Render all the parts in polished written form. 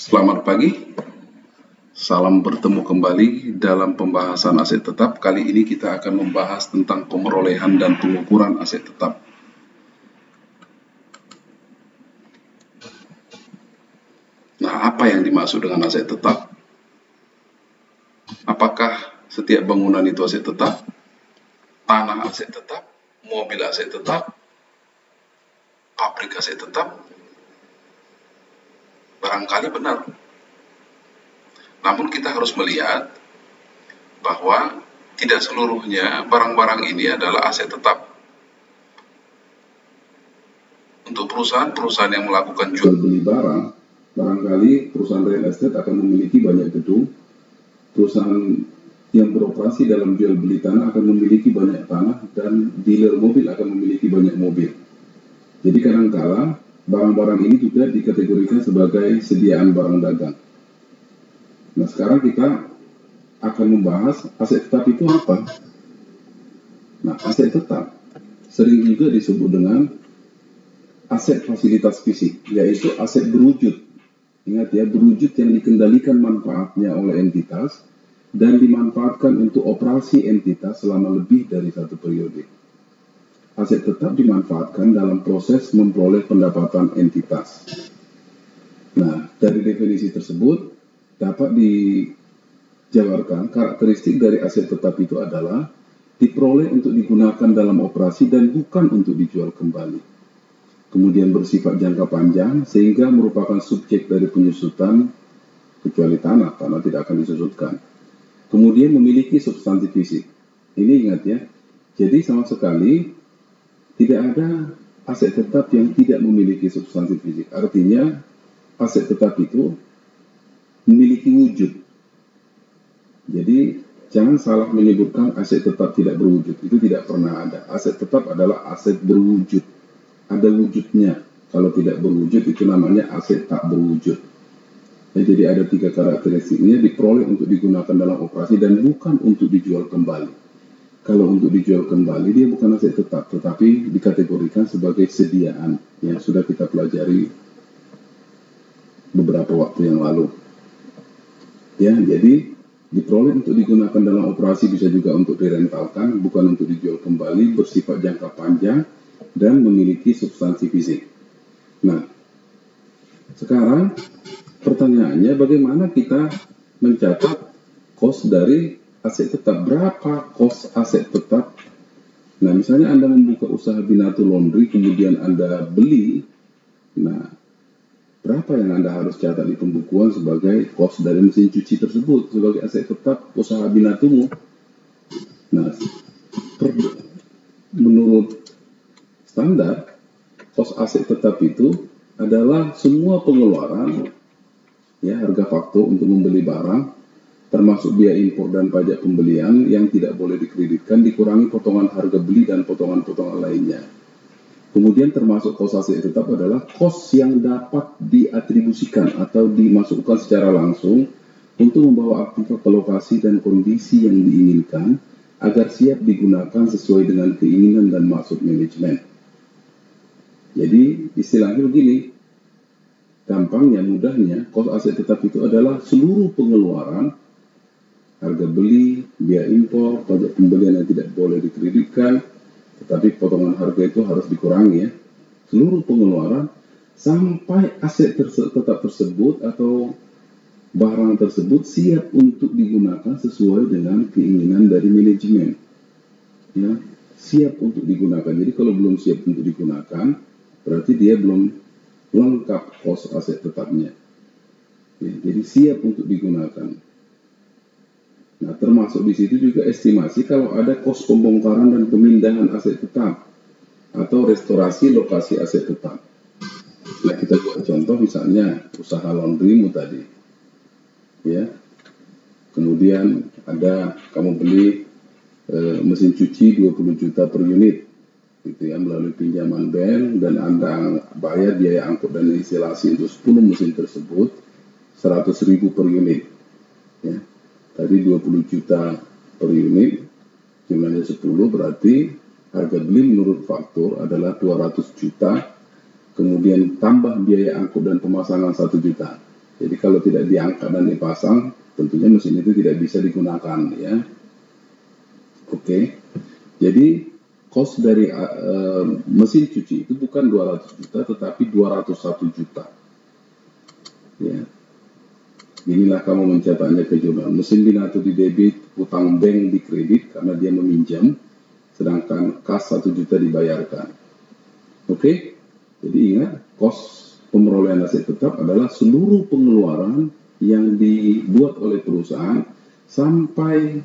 Selamat pagi, salam bertemu kembali dalam pembahasan aset tetap. Kali ini kita akan membahas tentang pemerolehan dan pengukuran aset tetap. Nah, apa yang dimaksud dengan aset tetap? Apakah setiap bangunan itu aset tetap? Tanah aset tetap? Mobil aset tetap? Pabrik aset tetap? Barangkali benar. Namun kita harus melihat bahwa tidak seluruhnya barang-barang ini adalah aset tetap. Untuk perusahaan-perusahaan yang melakukan jual beli barang, barangkali perusahaan real estate akan memiliki banyak gedung. Perusahaan yang beroperasi dalam jual beli tanah akan memiliki banyak tanah, dan dealer mobil akan memiliki banyak mobil. Jadi kadangkala barang-barang ini juga dikategorikan sebagai sediaan barang dagang. Nah, sekarang kita akan membahas aset tetap itu apa. Nah, aset tetap sering juga disebut dengan aset fasilitas fisik, yaitu aset berwujud. Ingat ya, berwujud yang dikendalikan manfaatnya oleh entitas dan dimanfaatkan untuk operasi entitas selama lebih dari satu periode. Aset tetap dimanfaatkan dalam proses memperoleh pendapatan entitas. Nah, dari definisi tersebut dapat dijabarkan karakteristik dari aset tetap itu adalah diperoleh untuk digunakan dalam operasi dan bukan untuk dijual kembali. Kemudian bersifat jangka panjang sehingga merupakan subjek dari penyusutan kecuali tanah tidak akan disusutkan. Kemudian memiliki substansi fisik. Ini ingat ya, jadi sama sekali tidak ada aset tetap yang tidak memiliki substansi fisik. Artinya aset tetap itu memiliki wujud. Jadi jangan salah menyebutkan aset tetap tidak berwujud. Itu tidak pernah ada. Aset tetap adalah aset berwujud. Ada wujudnya. Kalau tidak berwujud itu namanya aset tak berwujud. Jadi ada 3 karakteristiknya: diperoleh untuk digunakan dalam operasi dan bukan untuk dijual kembali. Kalau untuk dijual kembali dia bukan aset tetap, tetapi dikategorikan sebagai sediaan yang sudah kita pelajari beberapa waktu yang lalu. Ya, jadi diperoleh untuk digunakan dalam operasi, bisa juga untuk direntalkan, bukan untuk dijual kembali, bersifat jangka panjang, dan memiliki substansi fisik. Nah, sekarang pertanyaannya, bagaimana kita mencatat cost dari aset tetap? Berapa cost aset tetap? Nah, misalnya Anda membuka usaha Binatu Laundry, kemudian Anda beli, nah, berapa yang Anda harus catat di pembukuan sebagai cost dari mesin cuci tersebut sebagai aset tetap usaha Binatumu? Nah, menurut standar, cost aset tetap itu adalah semua pengeluaran, ya, harga faktur untuk membeli barang, termasuk biaya impor dan pajak pembelian yang tidak boleh dikreditkan, dikurangi potongan harga beli dan potongan-potongan lainnya. Kemudian termasuk cost aset tetap adalah cost yang dapat diatribusikan atau dimasukkan secara langsung untuk membawa aktiva ke lokasi dan kondisi yang diinginkan agar siap digunakan sesuai dengan keinginan dan maksud manajemen. Jadi istilahnya begini, gampangnya, mudahnya, cost aset tetap itu adalah seluruh pengeluaran, harga beli, biaya impor, pajak pembelian yang tidak boleh dikreditkan, tetapi potongan harga itu harus dikurangi ya. Seluruh pengeluaran sampai aset tetap tersebut atau barang tersebut siap untuk digunakan sesuai dengan keinginan dari manajemen. Ya, siap untuk digunakan. Jadi kalau belum siap untuk digunakan, berarti dia belum lengkap cost aset tetapnya. Ya, jadi siap untuk digunakan. Nah, termasuk di situ juga estimasi kalau ada kos pembongkaran dan pemindahan aset tetap atau restorasi lokasi aset tetap. Nah, kita buat contoh misalnya usaha laundrymu tadi, ya. Kemudian ada kamu beli mesin cuci 20 juta per unit, gitu ya, melalui pinjaman bank, dan Anda bayar biaya angkut dan instalasi untuk 10 mesin tersebut 100.000 per unit, ya. Tadi 20 juta per unit, jumlahnya 10, berarti harga beli menurut faktur adalah 200 juta, kemudian tambah biaya angkut dan pemasangan 1 juta. Jadi kalau tidak diangkat dan dipasang, tentunya mesin itu tidak bisa digunakan, ya. Oke. Jadi cost dari mesin cuci itu bukan 200 juta tetapi 201 juta. Ya. Inilah kamu mencatatnya ke jurnal. Mesin binato di debit, utang bank di kredit karena dia meminjam, sedangkan kas 1 juta dibayarkan. Oke? Jadi ingat, cost pemerolehan aset tetap adalah seluruh pengeluaran yang dibuat oleh perusahaan sampai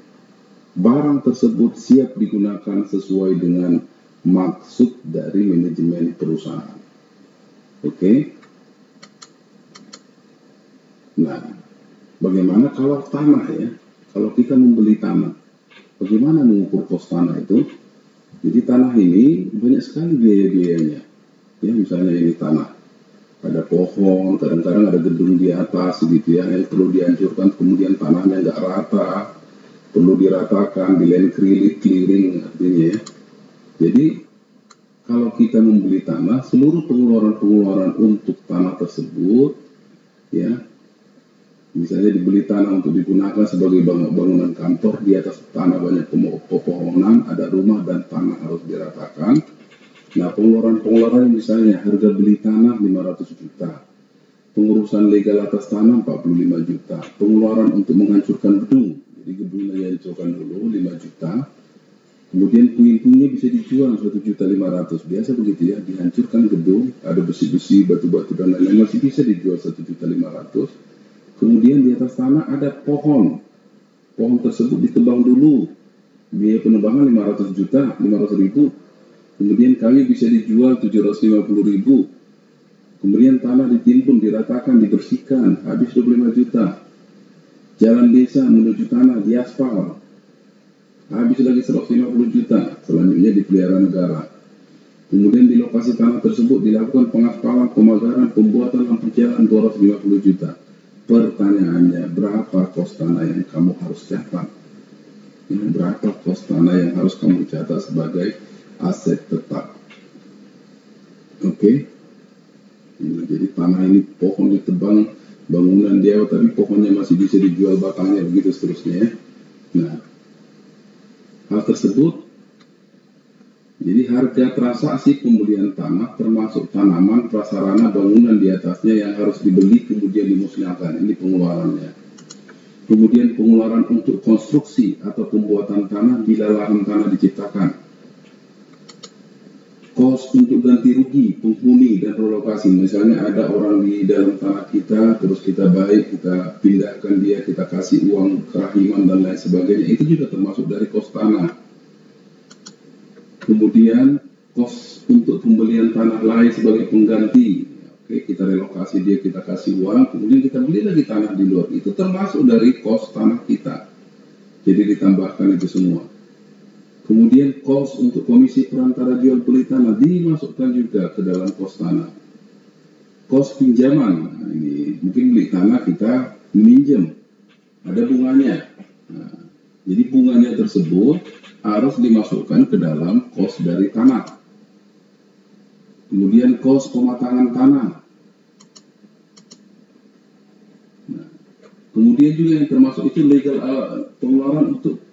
barang tersebut siap digunakan sesuai dengan maksud dari manajemen perusahaan. Oke? Nah, bagaimana kalau tanah, ya? Kalau kita membeli tanah, bagaimana mengukur kos tanah itu? Jadi tanah ini banyak sekali biaya-biayanya. Ya, misalnya ini tanah, ada pohon, kadang-kadang ada gedung di atas gitu ya, yang perlu dihancurkan, kemudian tanahnya nggak rata, perlu diratakan, di land clearing artinya ya. Jadi kalau kita membeli tanah, seluruh pengeluaran-pengeluaran untuk tanah tersebut, ya, misalnya dibeli tanah untuk digunakan sebagai bangunan kantor, di atas tanah banyak pepohonan, ada rumah dan tanah harus diratakan. Nah, pengeluaran misalnya harga beli tanah 500 juta, pengurusan legal atas tanah 45 juta, pengeluaran untuk menghancurkan gedung, jadi gedungnya dihancurkan dulu 5 juta, kemudian puing-puingnya bisa dijual 1.500.000, biasa begitu ya, dihancurkan gedung, ada besi-besi, batu-batu dan lain-lain, masih bisa dijual 1.500.000, kemudian di atas tanah ada pohon tersebut ditebang dulu, biaya penebangan 500 juta, 500.000, kemudian kayu bisa dijual 750.000, kemudian tanah ditimbun, diratakan, dibersihkan, habis 25 juta, jalan desa menuju tanah diaspal, habis lagi 150 juta, selanjutnya dipelihara negara. Kemudian di lokasi tanah tersebut dilakukan pengaspalan, pemagaran, pembuatan lampu jalan 250 juta. Pertanyaannya, berapa kos tanah yang kamu harus catat? Berapa kos tanah yang harus kamu catat sebagai aset tetap? Oke. Jadi tanah ini pohon ditebang, bangunan dia, tapi pohonnya masih bisa dijual batangnya, begitu seterusnya ya. Nah, hal tersebut, jadi harga transaksi pembelian tanah termasuk tanaman, prasarana, bangunan di atasnya yang harus dibeli kemudian dimusnahkan, ini pengeluarannya. Kemudian pengeluaran untuk konstruksi atau pembuatan tanah bila lahan tanah diciptakan. Kos untuk ganti rugi, penghuni dan relokasi. Misalnya ada orang di dalam tanah kita, terus kita kita pindahkan dia, kita kasih uang kerahiman dan lain sebagainya. Itu juga termasuk dari kos tanah. Kemudian kos untuk pembelian tanah lain sebagai pengganti. Oke, kita relokasi dia, kita kasih uang, kemudian kita beli lagi tanah di luar. Itu termasuk dari kos tanah kita. Jadi ditambahkan itu semua. Kemudian kos untuk komisi perantara jual beli tanah dimasukkan juga ke dalam kos tanah. Kos pinjaman, nah ini mungkin beli tanah kita meminjam, ada bunganya. Nah, jadi bunganya tersebut harus dimasukkan ke dalam kos dari tanah. Kemudian kos pematangan tanah. Nah, kemudian juga yang termasuk itu legal, pengeluaran untuk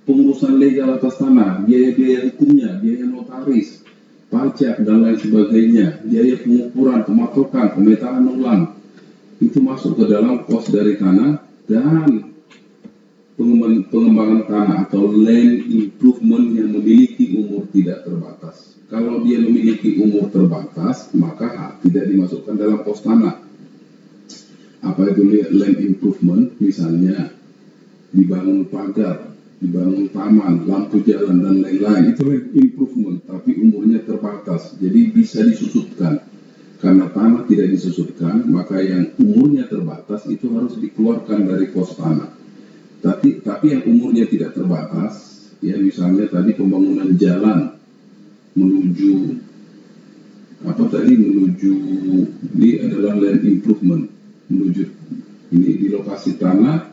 pengurusan legal atas tanah, biaya-biaya hukumnya, biaya notaris, pajak dan lain sebagainya, biaya pengukuran, pematokan, pemetaan ulang, itu masuk ke dalam kos dari tanah. Dan pengembangan tanah atau land improvement yang memiliki umur tidak terbatas. Kalau dia memiliki umur terbatas, maka tidak dimasukkan dalam kos tanah. Apa itu land improvement? Misalnya dibangun pagar, dibangun taman, lampu jalan dan lain-lain, itu improvement, tapi umurnya terbatas, jadi bisa disusutkan. Karena tanah tidak disusutkan, maka yang umurnya terbatas itu harus dikeluarkan dari kos tanah. Tapi yang umurnya tidak terbatas, ya misalnya tadi pembangunan jalan menuju ini adalah land improvement, menuju ini di lokasi tanah,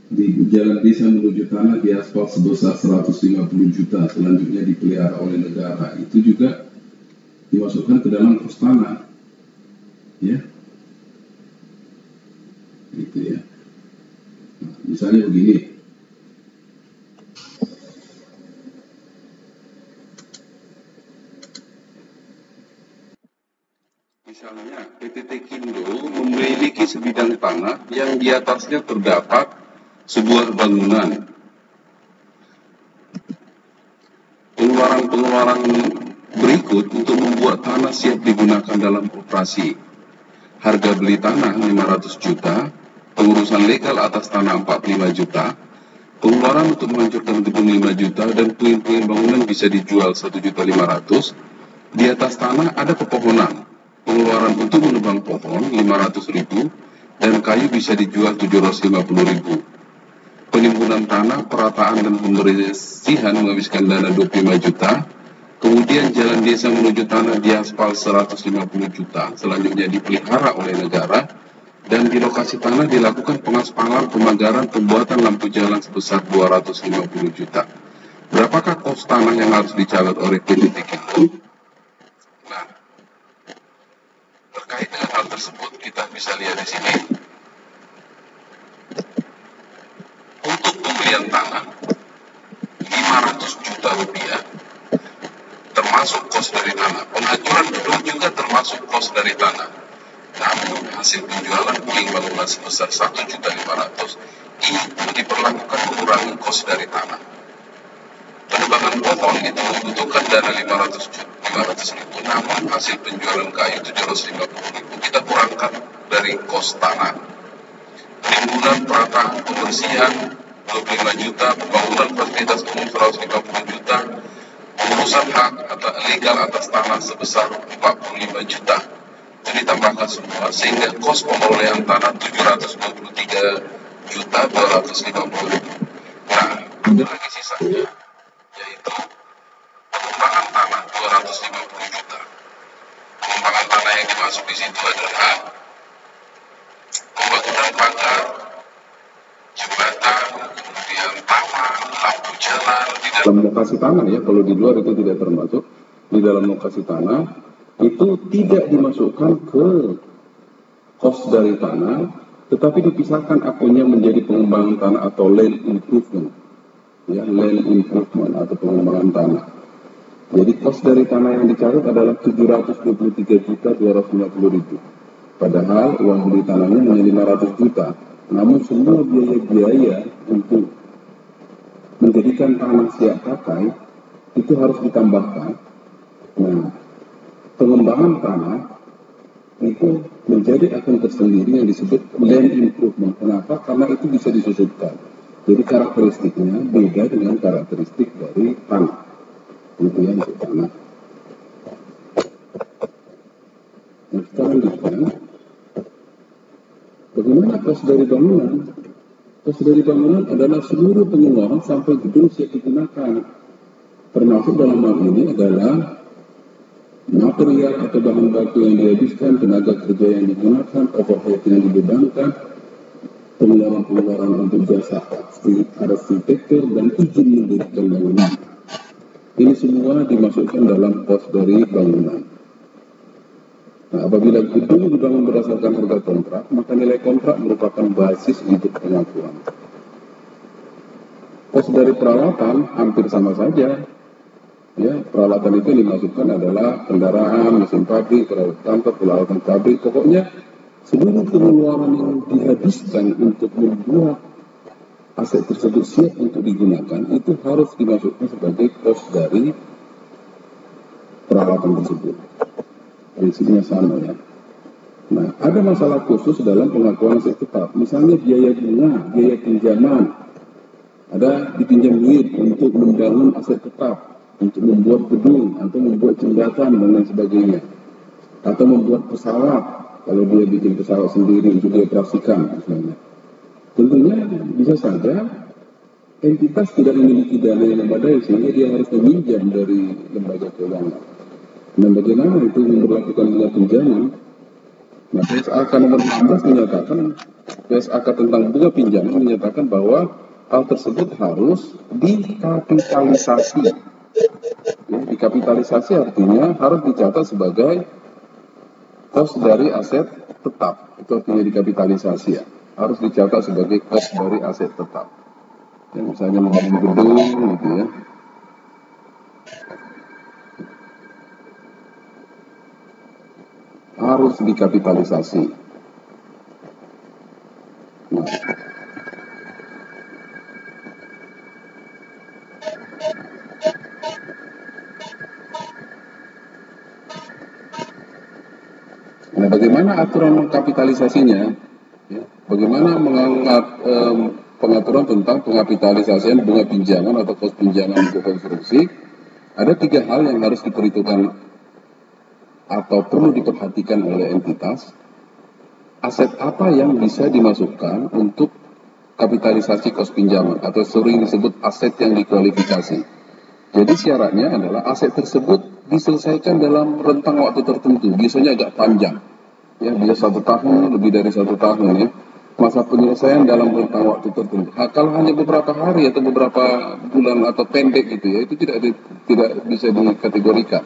di jalan desa menuju tanah di aspal sebesar 150 juta, selanjutnya dipelihara oleh negara, itu juga dimasukkan ke dalam kos tanah, ya. gitu ya. Nah, misalnya begini, misalnya PT Tekindo memiliki sebidang tanah yang di atasnya terdapat sebuah bangunan. Pengeluaran-pengeluaran berikut untuk membuat tanah siap digunakan dalam operasi. Harga beli tanah 500 juta, pengurusan legal atas tanah 45 juta, pengeluaran untuk menghancurkan gedung 5 juta, dan puing-puing bangunan bisa dijual 1.500.000. Di atas tanah ada pepohonan, pengeluaran untuk menebang pohon 500.000, dan kayu bisa dijual 750.000. Penimbunan tanah, perataan dan pembersihan menghabiskan dana 25 juta. Kemudian jalan desa menuju tanah diaspal 150 juta. Selanjutnya dipelihara oleh negara. Dan di lokasi tanah dilakukan pengaspalan, pemagaran, pembuatan lampu jalan sebesar 250 juta. Berapakah kos tanah yang harus dicatat oleh PT Tekindo? Nah, terkait dengan hal tersebut kita bisa lihat di sini. Untuk pembelian tanah 500 juta rupiah termasuk kos dari tanah. Penghancuran gedung juga termasuk kos dari tanah. Namun hasil penjualan puing bangunan sebesar 1.500.000 itu diperlakukan mengurangi kos dari tanah. Penebangan pohon itu membutuhkan dana 500.000, namun hasil penjualan kayu 750.000 kita kurangkan dari kos tanah. Penimbunan, perataan, pembersihan 25 juta, pembangunan fasilitas umum 150 juta, pengurusan hak atau legal atas tanah sebesar 45 juta. Itu ditambahkan semua sehingga kos pemerolehan tanah 723.250.000. Nah, ada lagi sisanya, yaitu pengembangan tanah 250 juta. Pengembangan tanah yang dimasuk di situ adalah pembangunan pagar, jembatan, kemudian taman, lampu jalan di dalam lokasi tanah ya. Kalau di luar itu tidak termasuk. Di dalam lokasi tanah itu tidak dimasukkan ke kos dari tanah, tetapi dipisahkan akunnya menjadi pengembangan tanah atau land improvement, ya, land improvement atau pengembangan tanah. Jadi kos dari tanah yang dicatat adalah 723.250.000. Padahal uang beli tanahnya hanya 500 juta. Namun semua biaya-biaya untuk menjadikan tanah siap pakai itu harus ditambahkan. Nah, pengembangan tanah itu menjadi akun tersendiri yang disebut land improvement. Kenapa? Karena itu bisa disusupkan. Jadi karakteristiknya beda dengan karakteristik dari tanah. Itu yang untuk tanah. Nah, selanjutnya, bagaimana kos dari bangunan? Kos dari bangunan adalah seluruh pengeluaran sampai gedung siap digunakan. Termasuk dalam hal ini adalah material atau bahan baku yang dihabiskan, tenaga kerja yang digunakan, overhead yang dibebankan, pengeluaran-pengeluaran untuk jasa arsitektur dan izin mendirikan bangunan. Ini semua dimasukkan dalam kos dari bangunan. Nah, apabila gedung dibangun berdasarkan harga kontrak, maka nilai kontrak merupakan basis untuk pengakuan. Kos dari peralatan hampir sama saja. Ya, peralatan itu dimasukkan adalah kendaraan, mesin pabrik, peralatan kantor, peralatan pabrik. Pokoknya seluruh pengeluaran yang dihabiskan untuk membuat aset tersebut siap untuk digunakan itu harus dimasukkan sebagai kos dari peralatan tersebut. Prinsipnya sama ya. Nah, ada masalah khusus dalam pengakuan aset tetap. Misalnya biaya bunga, biaya pinjaman. Ada dipinjam duit untuk membangun aset tetap, untuk membuat gedung, atau membuat jembatan, dan lain sebagainya. Atau membuat pesawat, kalau dia bikin pesawat sendiri untuk dioperasikan, misalnya. Tentunya bisa saja entitas tidak memiliki dana yang memadai sehingga dia harus meminjam dari lembaga keuangan. Dan bagaimana itu memperlakukan bunga pinjaman? Nah, PSAK nomor 16 menyatakan, PSAK tentang bunga pinjaman menyatakan bahwa hal tersebut harus dikapitalisasi. Ya, dikapitalisasi artinya harus dicatat sebagai kos dari aset tetap. Itu artinya dikapitalisasi ya. harus dicatat sebagai kos dari aset tetap. Ya, misalnya membangun gedung gitu ya. Harus dikapitalisasi. Nah, bagaimana aturan kapitalisasinya? Ya, bagaimana mengangkat pengaturan tentang pengapitalisasian bunga pinjaman atau kos pinjaman untuk konstruksi? Ada 3 hal yang harus diperhitungkan atau perlu diperhatikan oleh entitas. Aset apa yang bisa dimasukkan untuk kapitalisasi kos pinjaman atau sering disebut aset yang dikualifikasi. Jadi syaratnya adalah aset tersebut diselesaikan dalam rentang waktu tertentu, biasanya agak panjang. Ya, bisa 1 tahun, lebih dari 1 tahun ya. Masa penyelesaian dalam rentang waktu tertentu. Kalau hanya beberapa hari atau beberapa bulan atau pendek gitu ya, itu tidak bisa dikategorikan.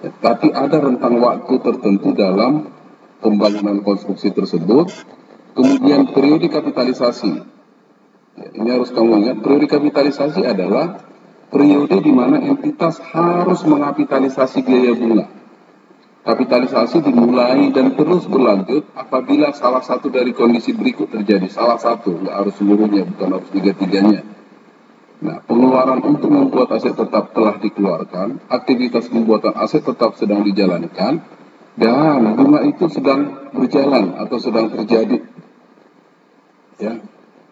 Ya, tapi ada rentang waktu tertentu dalam pembangunan konstruksi tersebut. Kemudian periode kapitalisasi. Ya, ini harus kamu ingat, periode kapitalisasi adalah periode di mana entitas harus mengapitalisasi biaya bunga. Kapitalisasi dimulai dan terus berlanjut apabila salah satu dari kondisi berikut terjadi. Salah satu, nggak harus seluruhnya, bukan harus tiga-tiganya. Nah, pengeluaran untuk membuat aset tetap telah dikeluarkan, aktivitas pembuatan aset tetap sedang dijalankan, dan bunga itu sedang berjalan atau sedang terjadi. Ya,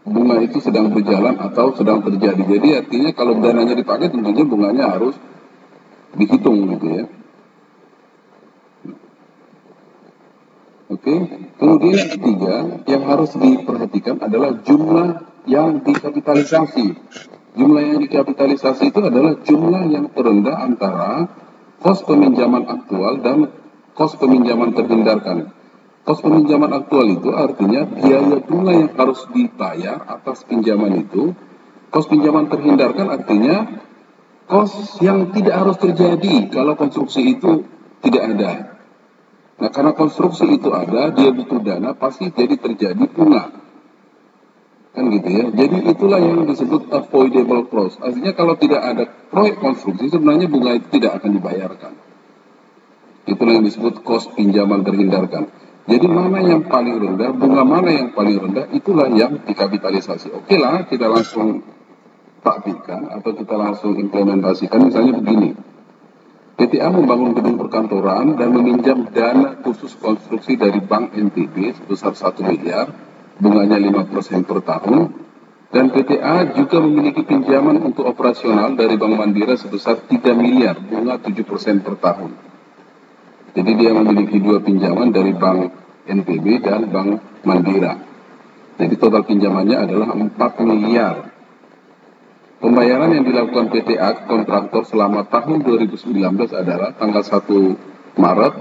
bunga itu sedang berjalan atau sedang terjadi. Jadi artinya kalau dananya dipakai tentunya bunganya harus dihitung gitu ya. Oke, kemudian yang ketiga yang harus diperhatikan adalah jumlah yang dikapitalisasi. Jumlah yang dikapitalisasi itu adalah jumlah yang terendah antara kos peminjaman aktual dan kos peminjaman terhindarkan. Kos peminjaman aktual itu artinya biaya bunga yang harus dibayar atas pinjaman itu. Kos pinjaman terhindarkan artinya kos yang tidak harus terjadi kalau konstruksi itu tidak ada. Nah, karena konstruksi itu ada, dia butuh dana, pasti jadi terjadi bunga. Kan gitu ya. Jadi itulah yang disebut avoidable clause. Artinya kalau tidak ada proyek konstruksi, sebenarnya bunga itu tidak akan dibayarkan. Itulah yang disebut kos pinjaman terhindarkan. Jadi mana yang paling rendah, bunga mana yang paling rendah, itulah yang dikapitalisasi. Oke lah, kita langsung praktikkan atau kita langsung implementasikan. Misalnya begini. PTA membangun gedung perkantoran dan meminjam dana khusus konstruksi dari Bank NTB sebesar 1 miliar, bunganya 5% per tahun, dan PTA juga memiliki pinjaman untuk operasional dari Bank Mandira sebesar 3 miliar, bunga 7% per tahun. Jadi dia memiliki 2 pinjaman dari Bank NTB dan Bank Mandira. Jadi total pinjamannya adalah 4 miliar. Pembayaran yang dilakukan PTA kontraktor selama tahun 2019 adalah tanggal 1 Maret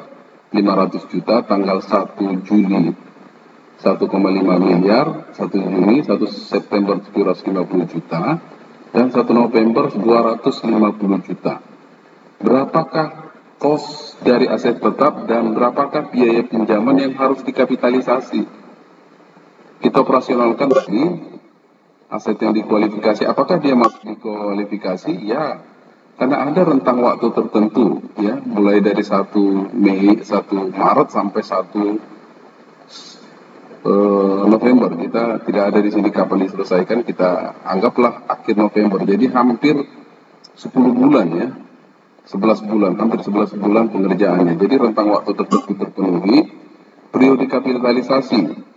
500 juta, tanggal 1 Juli 1,5 miliar, 1 Juni, 1 September 750 juta, dan 1 November 250 juta. Berapakah kos dari aset tetap dan berapakah biaya pinjaman yang harus dikapitalisasi? Kita operasionalkan tadi aset yang dikualifikasi, apakah dia masuk dikualifikasi? Ya, karena ada rentang waktu tertentu, ya, mulai dari 1 Maret sampai 1 November. Kita tidak ada di sini kapan diselesaikan, kita anggaplah akhir November. Jadi hampir 10 bulan ya, 11 bulan, hampir 11 bulan pengerjaannya. Jadi rentang waktu tertentu terpenuhi, periode kapitalisasi.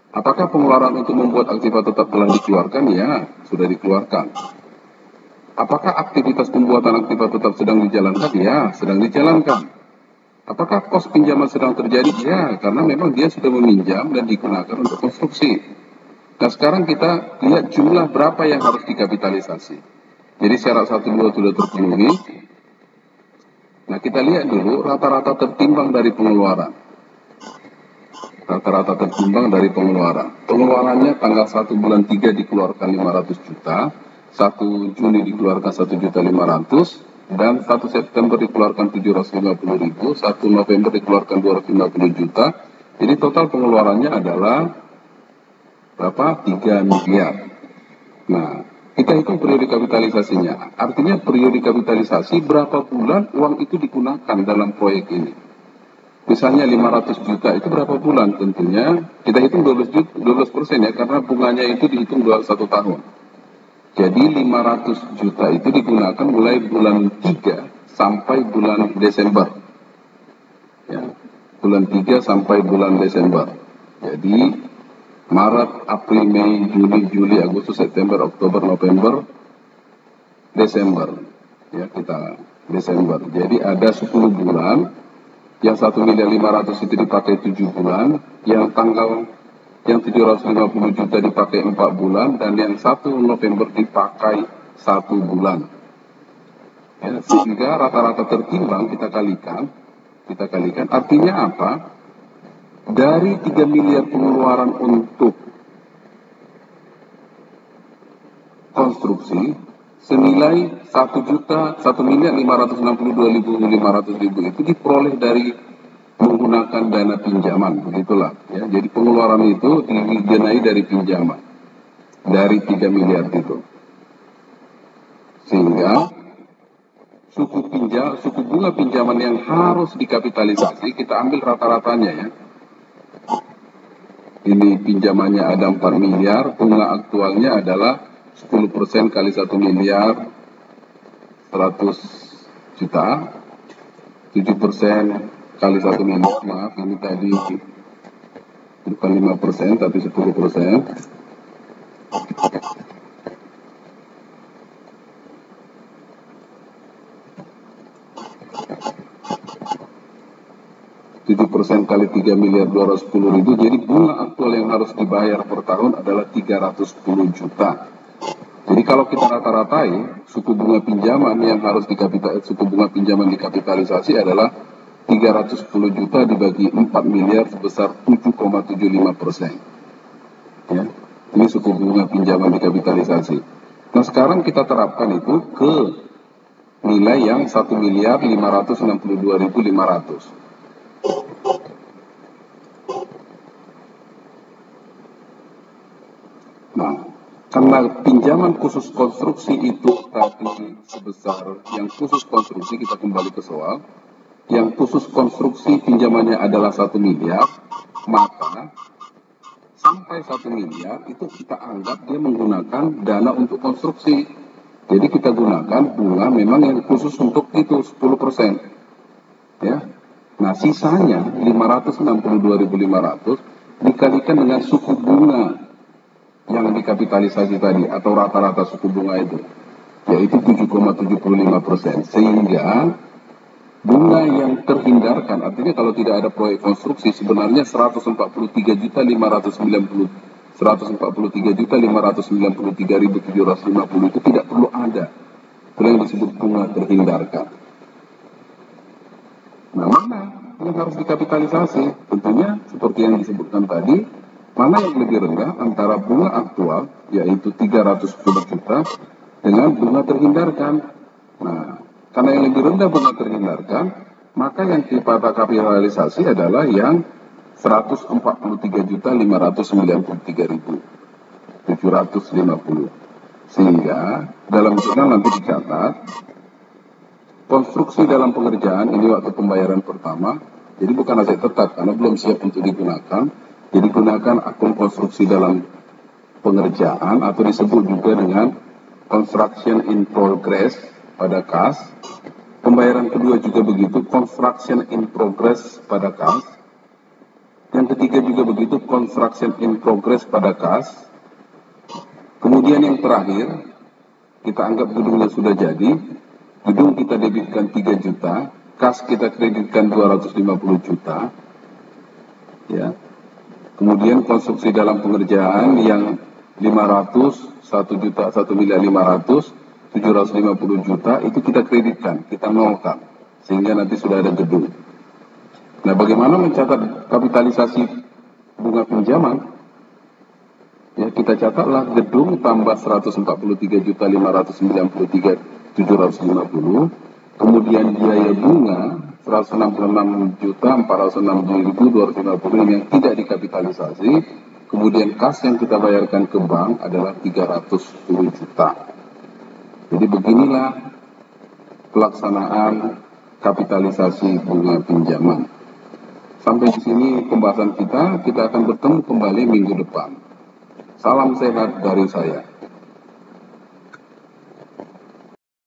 Apakah pengeluaran untuk membuat aktivitas tetap telah dikeluarkan? Ya, sudah dikeluarkan. Apakah aktivitas pembuatan aktivitas tetap sedang dijalankan? Ya, sedang dijalankan. Apakah kos pinjaman sedang terjadi? Ya, karena memang dia sudah meminjam dan digunakan untuk konstruksi. Nah, sekarang kita lihat jumlah berapa yang harus dikapitalisasi. Jadi syarat 1, 2 sudah terpenuhi. Nah, kita lihat dulu rata-rata tertimbang dari pengeluaran. Rata-rata tertimbang dari pengeluaran. Pengeluarannya tanggal 1 bulan 3 dikeluarkan 500 juta, 1 Juni dikeluarkan 1.500.000, dan 1 September dikeluarkan 750.000, 1 November dikeluarkan 250 juta, Jadi total pengeluarannya adalah berapa? 3 miliar. Nah, kita hitung periode kapitalisasinya. Artinya periode kapitalisasi berapa bulan uang itu digunakan dalam proyek ini. Misalnya 500 juta itu berapa bulan? Tentunya kita hitung 12% ya, karena bunganya itu dihitung 21 tahun. Jadi 500 juta itu digunakan mulai bulan 3 sampai bulan Desember. Ya, bulan 3 sampai bulan Desember. Jadi Maret, April, Mei, Juni, Juli, Agustus, September, Oktober, November, Desember. Ya, kita Desember. Jadi ada 10 bulan. Yang 1.500.000 itu dipakai 7 bulan, yang 750 juta dipakai 4 bulan, dan yang 1 November dipakai 1 bulan. Ya, sehingga rata-rata tertimbang kita kalikan, artinya apa? Dari 3 miliar pengeluaran untuk konstruksi, senilai 1.562.500.000 itu diperoleh dari menggunakan dana pinjaman, begitulah ya. Jadi pengeluaran itu didanai dari pinjaman dari 3 miliar itu, sehingga suku bunga pinjaman yang harus dikapitalisasi kita ambil rata-ratanya ya. Ini pinjamannya ada 4 miliar, bunga aktualnya adalah 10% kali 1 miliar 100 juta, 7% kali 1 miliar, maaf ini tadi bukan 5% tapi 10%. 7% kali 3 miliar 210.000, jadi bunga aktual yang harus dibayar per tahun adalah 310 juta. Jadi kalau kita rata-ratai, suku bunga pinjaman dikapitalisasi adalah 310 juta dibagi 4 miliar sebesar 7,75%. Ya, ini suku bunga pinjaman dikapitalisasi. Nah sekarang kita terapkan itu ke nilai yang 1.562.500. Nah, karena pinjaman khusus konstruksi itu tadi sebesar, yang khusus konstruksi kita kembali ke soal, yang khusus konstruksi pinjamannya adalah 1 miliar, maka sampai 1 miliar itu kita anggap dia menggunakan dana untuk konstruksi. Jadi kita gunakan bunga memang yang khusus untuk itu 10%. Ya. Nah, sisanya 562.500 dikalikan dengan suku bunga yang dikapitalisasi tadi atau rata-rata suku bunga itu, yaitu 7,75%, sehingga bunga yang terhindarkan, artinya kalau tidak ada proyek konstruksi sebenarnya 143.593.750 itu tidak perlu ada. Itu yang disebut bunga terhindarkan. Nah, mana yang harus dikapitalisasi? Tentunya seperti yang disebutkan tadi, mana yang lebih rendah antara bunga aktual, yaitu 310 juta, dengan bunga terhindarkan. Nah, karena yang lebih rendah bunga terhindarkan, maka yang kita kapitalisasi adalah yang 143.593.750. Sehingga dalam jurnal nanti dicatat, konstruksi dalam pengerjaan ini waktu pembayaran pertama, jadi bukan aset tetap karena belum siap untuk digunakan. Jadi gunakan akun konstruksi dalam pengerjaan atau disebut juga dengan construction in progress pada kas. Pembayaran kedua juga begitu, construction in progress pada kas. Yang ketiga juga begitu, construction in progress pada kas. Kemudian yang terakhir, kita anggap gedungnya sudah jadi, gedung kita debitkan 3 juta, kas kita kreditkan 250 juta, ya. Kemudian konstruksi dalam pengerjaan yang 500, 1 juta, 1.500.000, 750 juta, itu kita kreditkan, kita nolkan, sehingga nanti sudah ada gedung. Nah, bagaimana mencatat kapitalisasi bunga pinjaman? Ya, kita catatlah gedung tambah 143.593.750, kemudian biaya bunga 166.460.250 yang tidak dikapitalisasi, kemudian kas yang kita bayarkan ke bank adalah 310 juta. Jadi beginilah pelaksanaan kapitalisasi bunga pinjaman. Sampai di sini pembahasan kita akan bertemu kembali minggu depan. Salam sehat dari saya.